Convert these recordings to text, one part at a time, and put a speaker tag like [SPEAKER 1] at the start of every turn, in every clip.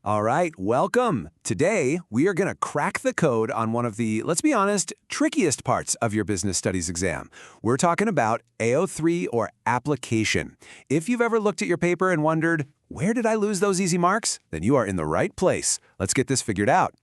[SPEAKER 1] All right, welcome. Today, we are going to crack the code on one of the, let's be honest, trickiest parts of your business studies exam. We're talking about AO3 or application. If you've ever looked at your paper and wondered, where did I lose those easy marks? Then you are in the right place. Let's get this figured out.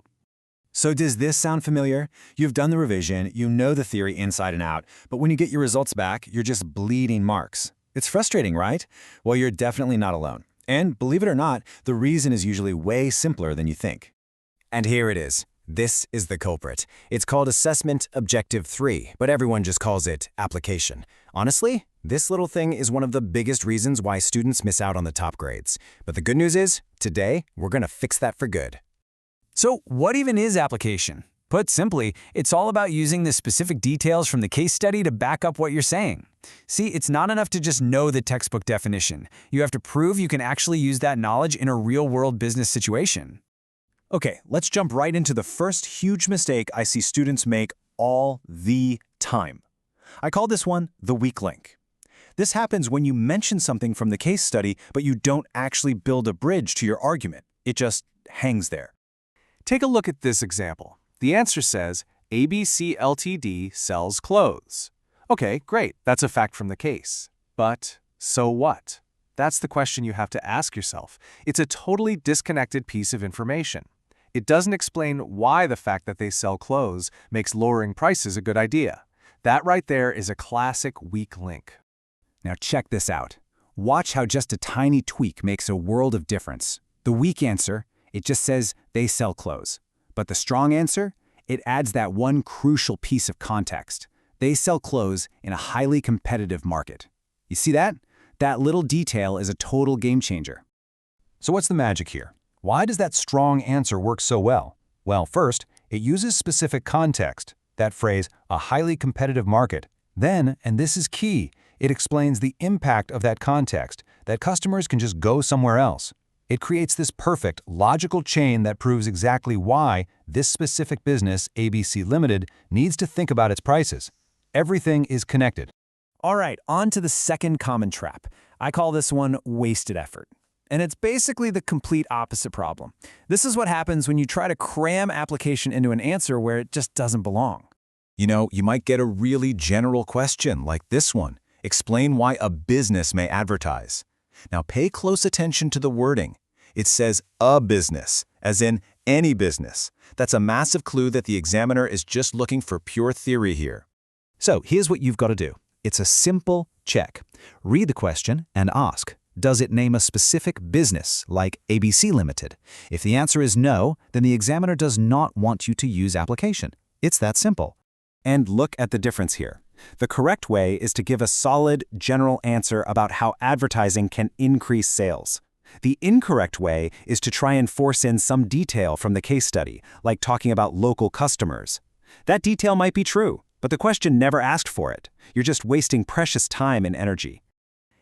[SPEAKER 2] So does this sound familiar? You've done the revision, you know the theory inside and out, but when you get your results back, you're just bleeding marks. It's frustrating, right? Well, you're definitely not alone. And believe it or not, the reason is usually way simpler than you think. And here it is. This is the culprit. It's called Assessment Objective 3, but everyone just calls it application. Honestly, this little thing is one of the biggest reasons why students miss out on the top grades. But the good news is, today, we're going to fix that for good.
[SPEAKER 3] So what even is application? Put simply, it's all about using the specific details from the case study to back up what you're saying. See, it's not enough to just know the textbook definition. You have to prove you can actually use that knowledge in a real-world business situation.
[SPEAKER 2] Okay, let's jump right into the first huge mistake I see students make all the time. I call this one the weak link. This happens when you mention something from the case study, but you don't actually build a bridge to your argument. It just hangs there.
[SPEAKER 4] Take a look at this example. The answer says, ABC Ltd. sells clothes. Okay, great, that's a fact from the case. But so what? That's the question you have to ask yourself. It's a totally disconnected piece of information. It doesn't explain why the fact that they sell clothes makes lowering prices a good idea. That right there is a classic weak link.
[SPEAKER 2] Now check this out. Watch how just a tiny tweak makes a world of difference. The weak answer, it just says they sell clothes. But the strong answer, it adds that one crucial piece of context. They sell clothes in a highly competitive market. You see that? That little detail is a total game changer.
[SPEAKER 5] So what's the magic here? Why does that strong answer work so well? Well, first, it uses specific context. That phrase, a highly competitive market. Then, and this is key, it explains the impact of that context, that customers can just go somewhere else. It creates this perfect, logical chain that proves exactly why this specific business, ABC Limited, needs to think about its prices. Everything is connected.
[SPEAKER 3] All right, on to the second common trap. I call this one wasted effort. And it's basically the complete opposite problem. This is what happens when you try to cram application into an answer where it just doesn't belong.
[SPEAKER 5] You know, you might get a really general question like this one. Explain why a business may advertise. Now pay close attention to the wording. It says a business, as in any business. That's a massive clue that the examiner is just looking for pure theory here.
[SPEAKER 2] So here's what you've got to do. It's a simple check. Read the question and ask, does it name a specific business, like ABC Limited? If the answer is no, then the examiner does not want you to use application. It's that simple. And look at the difference here. The correct way is to give a solid, general answer about how advertising can increase sales. The incorrect way is to try and force in some detail from the case study, like talking about local customers. That detail might be true, but the question never asked for it. You're just wasting precious time and energy.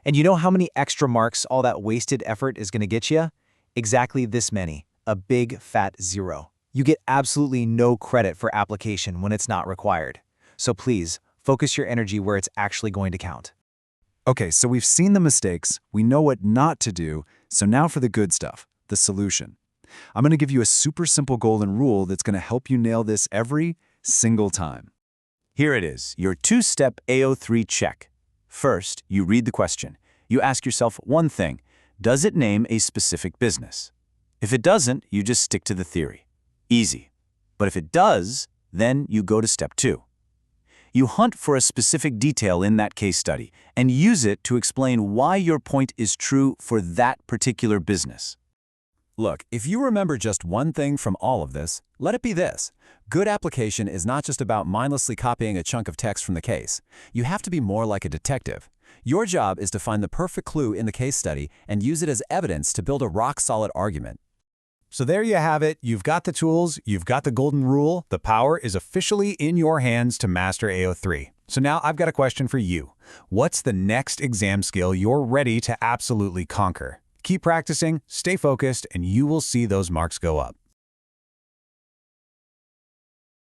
[SPEAKER 6] And you know how many extra marks all that wasted effort is going to get you? Exactly this many, a big fat 0. You get absolutely no credit for application when it's not required. So please, focus your energy where it's actually going to count.
[SPEAKER 1] Okay, so we've seen the mistakes, we know what not to do, so now for the good stuff, the solution. I'm going to give you a super simple golden rule that's going to help you nail this every single time.
[SPEAKER 2] Here it is, your two-step AO3 check. First, you read the question. You ask yourself one thing, does it name a specific business? If it doesn't, you just stick to the theory. Easy. But if it does, then you go to step 2. You hunt for a specific detail in that case study and use it to explain why your point is true for that particular business.
[SPEAKER 1] Look, if you remember just one thing from all of this, let it be this. Good application is not just about mindlessly copying a chunk of text from the case. You have to be more like a detective. Your job is to find the perfect clue in the case study and use it as evidence to build a rock-solid argument.
[SPEAKER 5] So there you have it. You've got the tools, you've got the golden rule. The power is officially in your hands to master AO3. So now I've got a question for you. What's the next exam skill you're ready to absolutely conquer? Keep practicing, stay focused, and you will see those marks go up.